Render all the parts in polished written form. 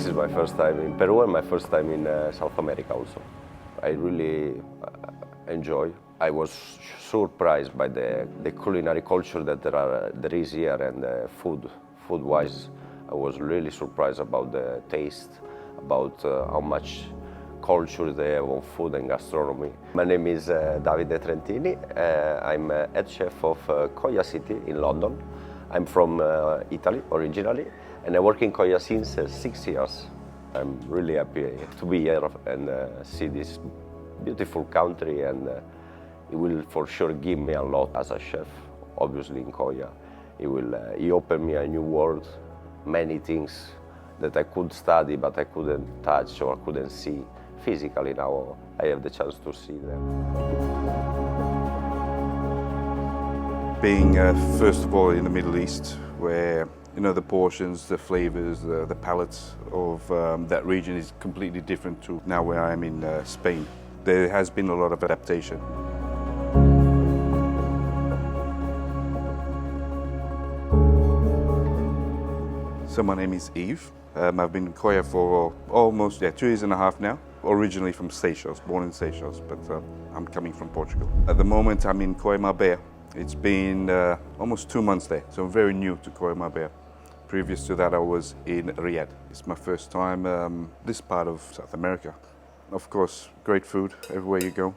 This is my first time in Peru and my first time in South America also. I really enjoy. I was surprised by the culinary culture that there is here, and food-wise. I was really surprised about the taste, about how much culture they have on food and gastronomy. My name is Davide Trentini. I'm head chef of COYA City in London. I'm from Italy originally, and I work in COYA since 6 years. I'm really happy to be here and see this beautiful country, and it will for sure give me a lot as a chef. Obviously in COYA, he opened me a new world, many things that I could study but I couldn't touch or couldn't see physically. Now I have the chance to see them. Being first of all in the Middle East, where the portions, the flavors, the palates of that region is completely different to now where I'm in Spain. There has been a lot of adaptation. So my name is Yves. I've been in COYA for almost 2 years and a half now. Originally from Seychelles, born in Seychelles, but I'm coming from Portugal. At the moment I'm in COYA Marbella. It's been almost 2 months there, so I'm very new to COYA Marbella. Previous to that I was in Riyadh. It's my first time this part of South America. Of course, great food everywhere you go.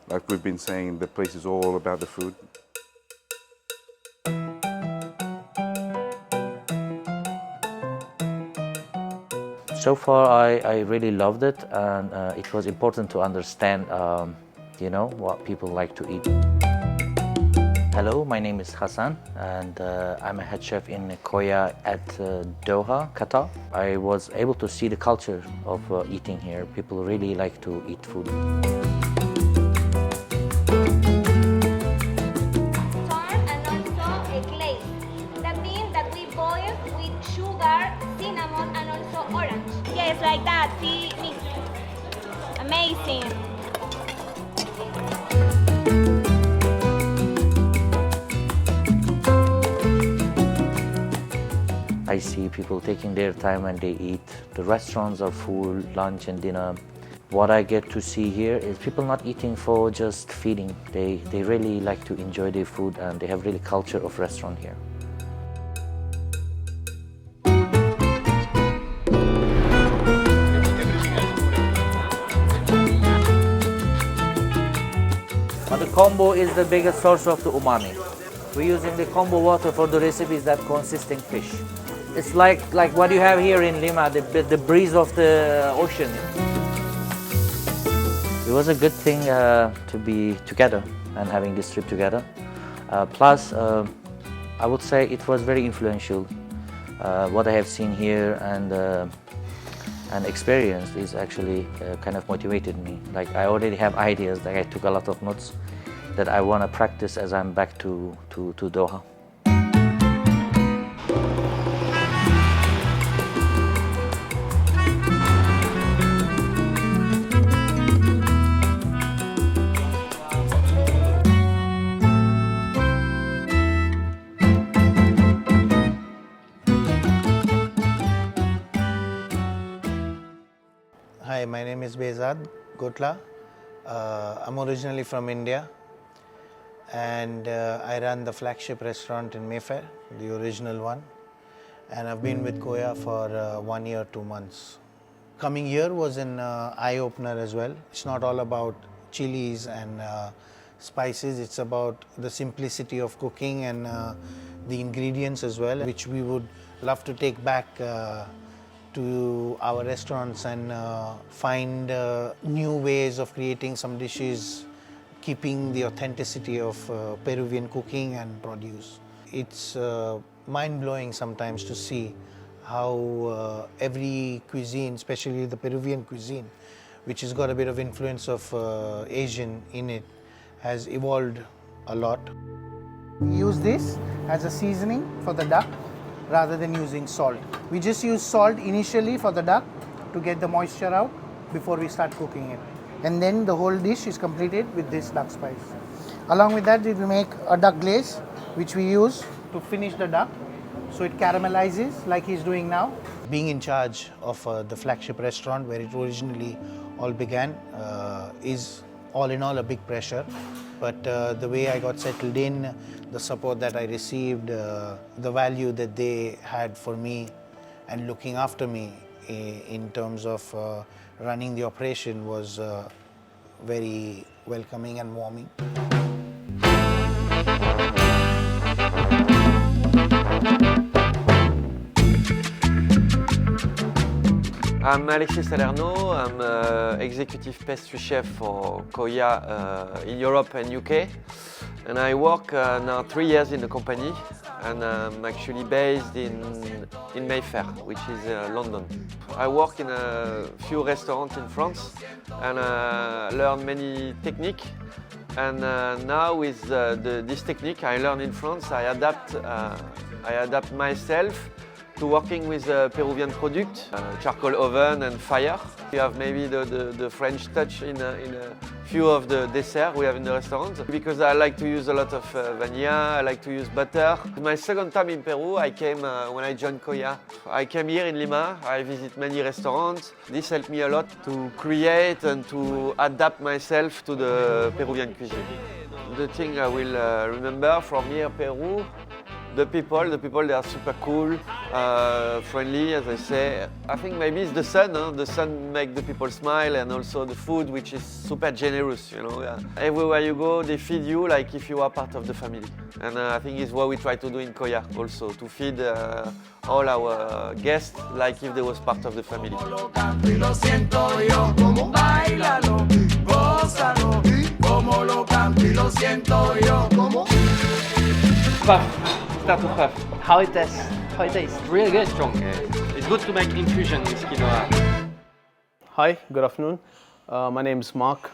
Like we've been saying, the place is all about the food. So far, I really loved it, and it was important to understand, what people like to eat. Hello, my name is Hassan, and I'm a head chef in COYA at Doha, Qatar. I was able to see the culture of eating here. People really like to eat food. Yes, like that. See, mix. Amazing. I see people taking their time when they eat. The restaurants are full, lunch and dinner. What I get to see here is people not eating for just feeding. They really like to enjoy their food, and they have really culture of restaurant here. The combo is the biggest source of the umami. We're using the combo water for the recipes that consisting fish. It's like what you have here in Lima, the breeze of the ocean. It was a good thing to be together and having this trip together. Plus, I would say it was very influential. What I have seen here and experienced is actually kind of motivated me. Like I already have ideas, like I took a lot of notes that I want to practice as I'm back to Doha. Hi, my name is Behzad Gotla. I'm originally from India, and I run the flagship restaurant in Mayfair, the original one. And I've been with COYA for 1 year, 2 months. Coming here was an eye-opener as well. It's not all about chilies and spices, it's about the simplicity of cooking and the ingredients as well, which we would love to take back to our restaurants and find new ways of creating some dishes, keeping the authenticity of Peruvian cooking and produce. It's mind-blowing sometimes to see how every cuisine, especially the Peruvian cuisine, which has got a bit of influence of Asian in it, has evolved a lot. We use this as a seasoning for the duck rather than using salt. We just use salt initially for the duck to get the moisture out before we start cooking it. And then the whole dish is completed with this duck spice. Along with that, we will make a duck glaze, which we use to finish the duck, so it caramelizes like he's doing now. Being in charge of the flagship restaurant where it originally all began is all in all a big pressure. But the way I got settled in, the support that I received, the value that they had for me and looking after me in terms of running the operation was very welcoming and warming. I'm Alexis Salerno. I'm executive pastry chef for COYA in Europe and UK. And I work now 3 years in the company, and I'm actually based in Mayfair, which is London. I work in a few restaurants in France and learn many techniques. And now with this technique I learn in France, I adapt myself to working with Peruvian product, charcoal oven and fire. You have maybe the French touch in a few of the desserts we have in the restaurant. Because I like to use a lot of vanilla, I like to use butter. My second time in Peru, I came when I joined COYA. I came here in Lima, I visit many restaurants. This helped me a lot to create and to adapt myself to the Peruvian cuisine. The thing I will remember from here, Peru, the people, they are super cool, friendly, as I say. I think maybe it's the sun, huh? The sun makes the people smile, and also the food, which is super generous, you know. Everywhere you go, they feed you like if you are part of the family. And I think it's what we try to do in COYA also, to feed all our guests like if they was part of the family. Puff. Start to puff. How it tastes? Really good. Strong. It's good to make infusion with quinoa. Hi, good afternoon. My name is Mark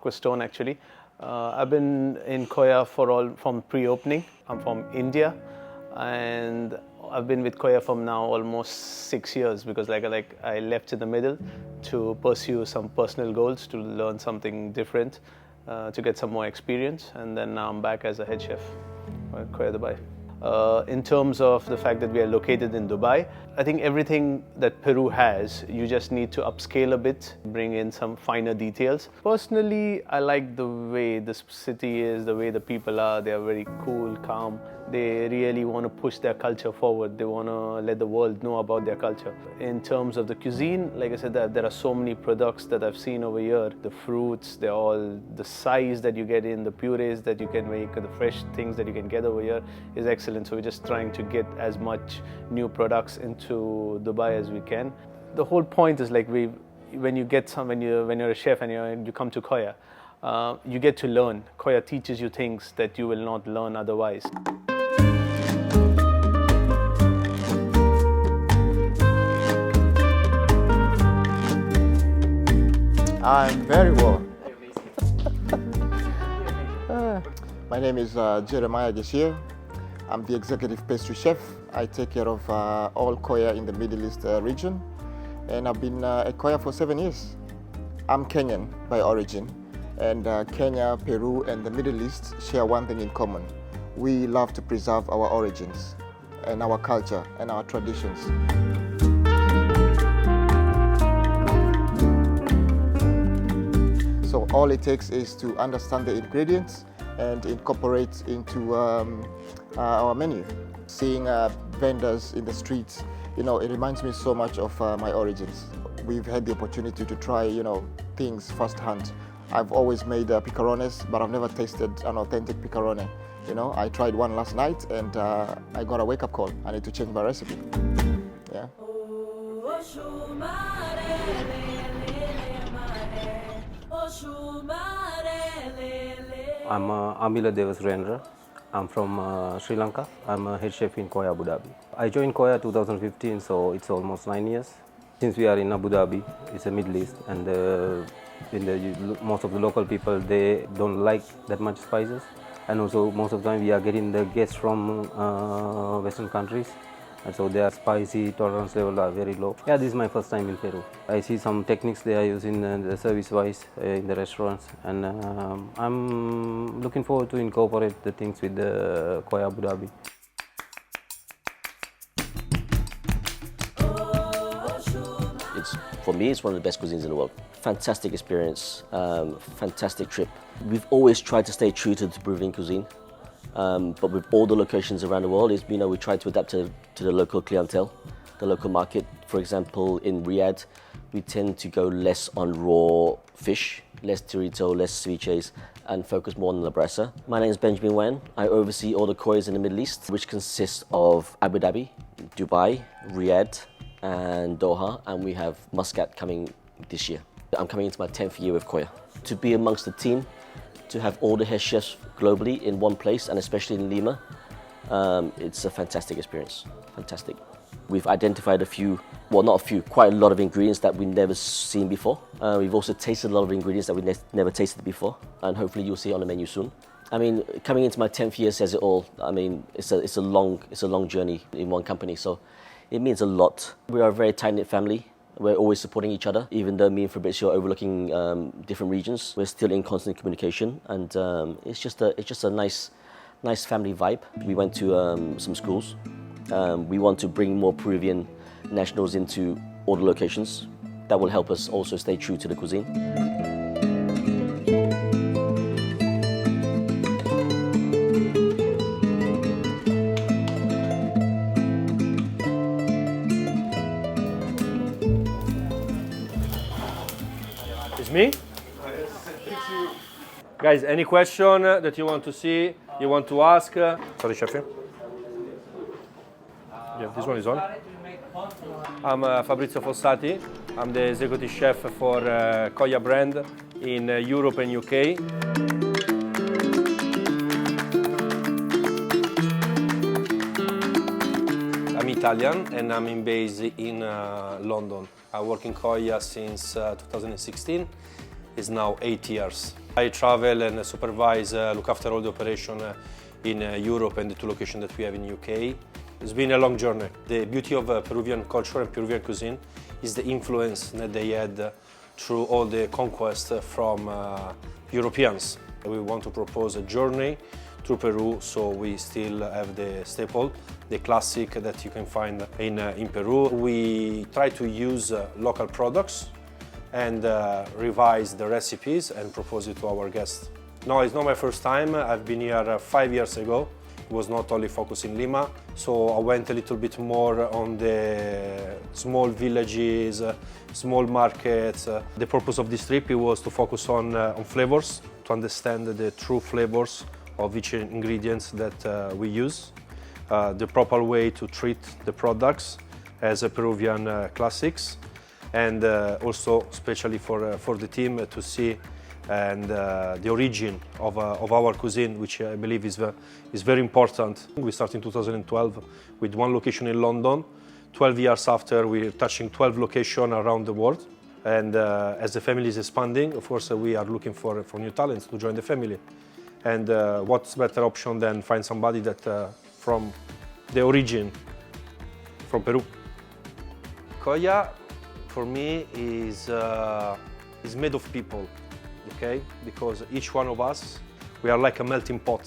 Westone actually. I've been in COYA from pre-opening. I'm from India, and I've been with COYA from now almost 6 years because I left in the middle to pursue some personal goals, to learn something different, to get some more experience, and then now I'm back as a head chef at COYA Dubai. In terms of the fact that we are located in Dubai, I think everything that Peru has, you just need to upscale a bit, bring in some finer details. Personally, I like the way this city is, the way the people are. They are very cool, calm. They really want to push their culture forward. They want to let the world know about their culture. In terms of the cuisine, like I said, there are so many products that I've seen over here. The fruits, they're all the size that you get in, the purees that you can make, the fresh things that you can get over here is excellent. So we're just trying to get as much new products into Dubai as we can. The whole point is like when you're a chef and you come to COYA, you get to learn. COYA teaches you things that you will not learn otherwise. I'm very well. My name is Jeremiah Geshir. I'm the executive pastry chef. I take care of all COYA in the Middle East region, and I've been at COYA for 7 years. I'm Kenyan by origin, and Kenya, Peru, and the Middle East share one thing in common. We love to preserve our origins and our culture and our traditions. So all it takes is to understand the ingredients and incorporate into our menu. Seeing vendors in the streets, it reminds me so much of my origins. We've had the opportunity to try, things firsthand. I've always made picarones, but I've never tasted an authentic picarone. I tried one last night, and I got a wake-up call. I need to change my recipe. Yeah. I'm Amila Devasrendra. I'm from Sri Lanka. I'm a head chef in COYA Abu Dhabi. I joined COYA 2015, so it's almost 9 years. Since we are in Abu Dhabi, it's a Middle East, and most of the local people, they don't like that much spices. And also most of the time we are getting the guests from Western countries, and so their spicy tolerance level are very low. Yeah, this is my first time in Peru. I see some techniques they are using the service-wise in the restaurants, and I'm looking forward to incorporate the things with the COYA Abu Dhabi. For me, it's one of the best cuisines in the world. Fantastic experience, fantastic trip. We've always tried to stay true to the Peruvian cuisine, but with all the locations around the world, we try to adapt to the local clientele, the local market. For example, in Riyadh, we tend to go less on raw fish, less chorizo, less ceviches, and focus more on la brasa. My name is Benjamin Wan. I oversee all the COYAs in the Middle East, which consists of Abu Dhabi, Dubai, Riyadh, and Doha, and we have Muscat coming this year. I'm coming into my 10th year with COYA. To be amongst the team, to have all the head chefs globally in one place, and especially in Lima, it's a fantastic experience, fantastic. We've identified quite a lot of ingredients that we've never seen before. We've also tasted a lot of ingredients that we've never tasted before, and hopefully you'll see it on the menu soon. I mean, coming into my 10th year says it all. I mean, it's a long journey in one company, so it means a lot. We are a very tight-knit family. We're always supporting each other. Even though me and Fabrizio are overlooking different regions, we're still in constant communication, and it's just a nice family vibe. We went to some schools. We want to bring more Peruvian nationals into all the locations. That will help us also stay true to the cuisine. It's me? Guys, any question that you want to see, you want to ask? Sorry, chef. Yeah, this one is on. I'm Fabrizio Fossati. I'm the executive chef for COYA brand in Europe and UK. I'm Italian and I'm based in London. I work in COYA since 2016. It's now 8 years. I travel and supervise, look after all the operation in Europe and the 2 locations that we have in UK. It's been a long journey. The beauty of Peruvian culture and Peruvian cuisine is the influence that they had through all the conquest from Europeans. We want to propose a journey through Peru, so we still have the staple, the classic that you can find in Peru. We try to use local products and revise the recipes and propose it to our guests. No, it's not my first time. I've been here 5 years ago. It was not only focused in Lima, so I went a little bit more on the small villages, small markets. The purpose of this trip was to focus on flavors, to understand the true flavors of each ingredients that we use, the proper way to treat the products as a Peruvian classics, and also especially for the team to see and the origin of our cuisine, which I believe is very important. We started in 2012 with 1 location in London. 12 years after, we're touching 12 locations around the world. And as the family is expanding, of course, we are looking for new talents to join the family. And what's better option than find somebody that from the origin, from Peru. COYA, for me, is made of people. Okay, because each one of us, we are like a melting pot,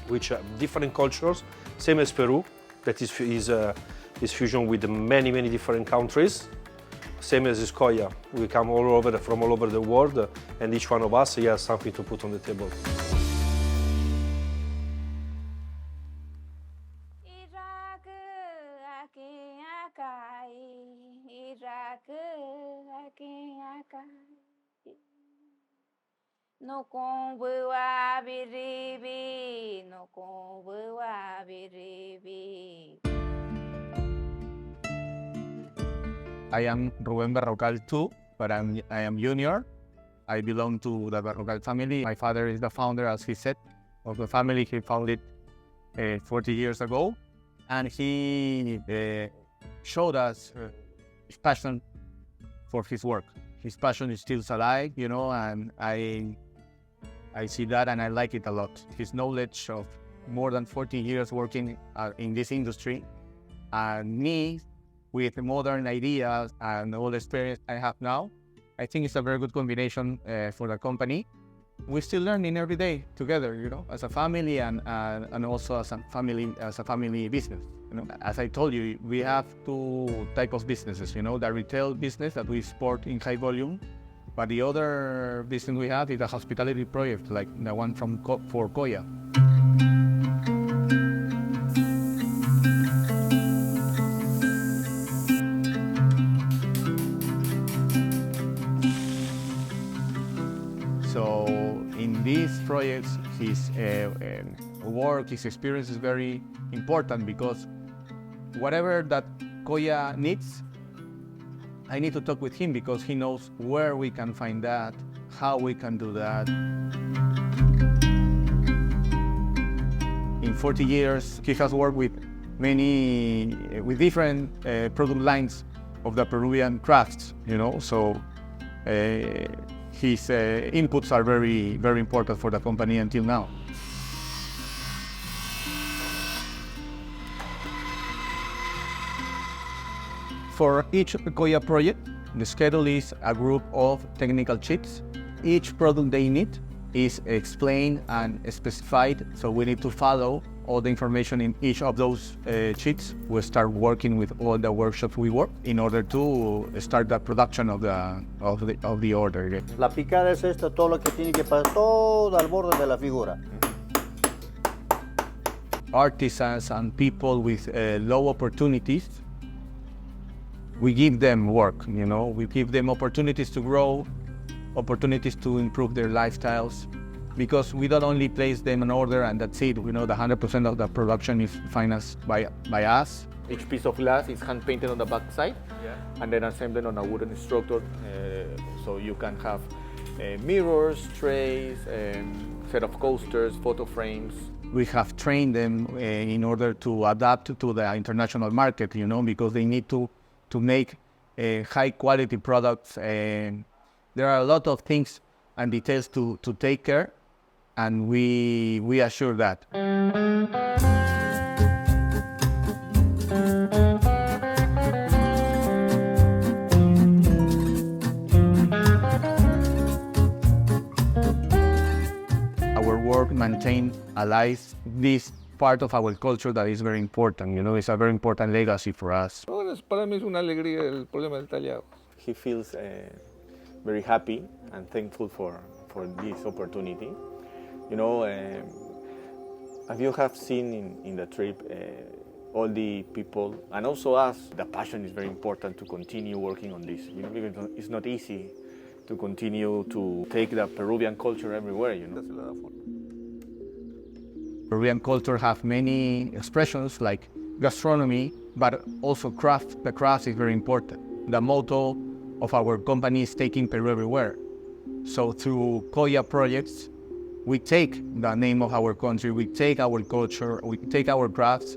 which are different cultures, same as Peru, that is fusion with many different countries, same as is COYA. We come from all over the world, and each one of us has something to put on the table. No convua biribi, no convua biribi. I am Rubén Berrocal too, but I am junior. I belong to the Berrocal family. My father is the founder, as he said, of the family. He founded 40 years ago, and he showed us his passion for his work. His passion is still alive, you know, and I see that and I like it a lot. His knowledge of more than 40 years working in this industry, and me with modern ideas and all the experience I have now, I think it's a very good combination for the company. We're still learning every day together, you know, as a family and also as a family business. You know, as I told you, we have two types of businesses. You know, the retail business that we export in high volume, but the other business we have is a hospitality project, like the one for COYA. So in these projects, his work, his experience is very important, because whatever that COYA needs, I need to talk with him, because he knows where we can find that, how we can do that. In 40 years, he has worked with different product lines of the Peruvian crafts, you know, so his inputs are very, very important for the company until now. For each COYA project, the schedule is a group of technical sheets. Each product they need is explained and specified, so we need to follow all the information in each of those sheets. We start working with all the workshops we work in order to start the production of the order. La picada es esto, todo lo que tiene que pasar, todo al borde de la figura. Artisans and people with low opportunities, we give them work, you know, we give them opportunities to grow, opportunities to improve their lifestyles, because we don't only place them an order and that's it. We know the 100% of the production is financed by us. Each piece of glass is hand painted on the back side, and then assembled on a wooden structure, so you can have mirrors, trays, set of coasters, photo frames. We have trained them in order to adapt to the international market, you know, because they need to make high quality products. There are a lot of things and details to take care, and we assure that. Our work maintains alive this part of our culture that is very important, you know, it's a very important legacy for us. Para mí es una alegría el problema del tallado. He feels very happy and thankful for this opportunity. You know, as you have seen in the trip, all the people and also us, the passion is very important to continue working on this. You know, because it's not easy to continue to take the Peruvian culture everywhere, you know. Peruvian culture have many expressions like gastronomy, but also craft. The craft is very important. The motto of our company is taking Peru everywhere. So through COYA projects, we take the name of our country, we take our culture, we take our crafts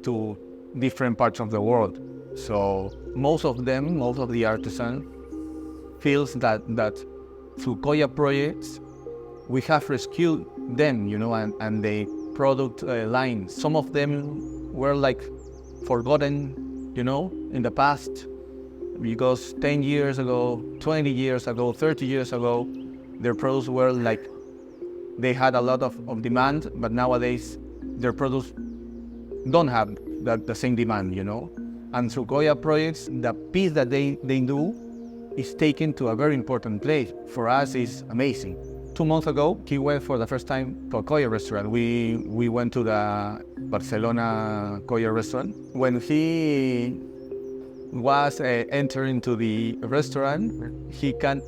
to different parts of the world. So most of the artisans feels that through COYA projects, we have rescued them, you know, and the product lines. Some of them were like forgotten, you know, in the past, because 10 years ago, 20 years ago, 30 years ago, their products were like, they had a lot of demand, but nowadays their products don't have the same demand, you know. And through COYA projects, the piece that they do is taken to a very important place. For us, it's amazing. 2 months ago, he went for the first time to a COYA restaurant. We went to the Barcelona COYA restaurant. When he was entering to the restaurant, he can't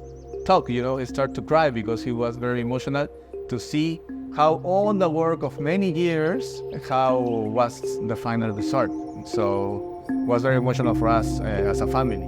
talk, you know, he started to cry because he was very emotional to see how all the work of many years, how was the final result. So it was very emotional for us as a family.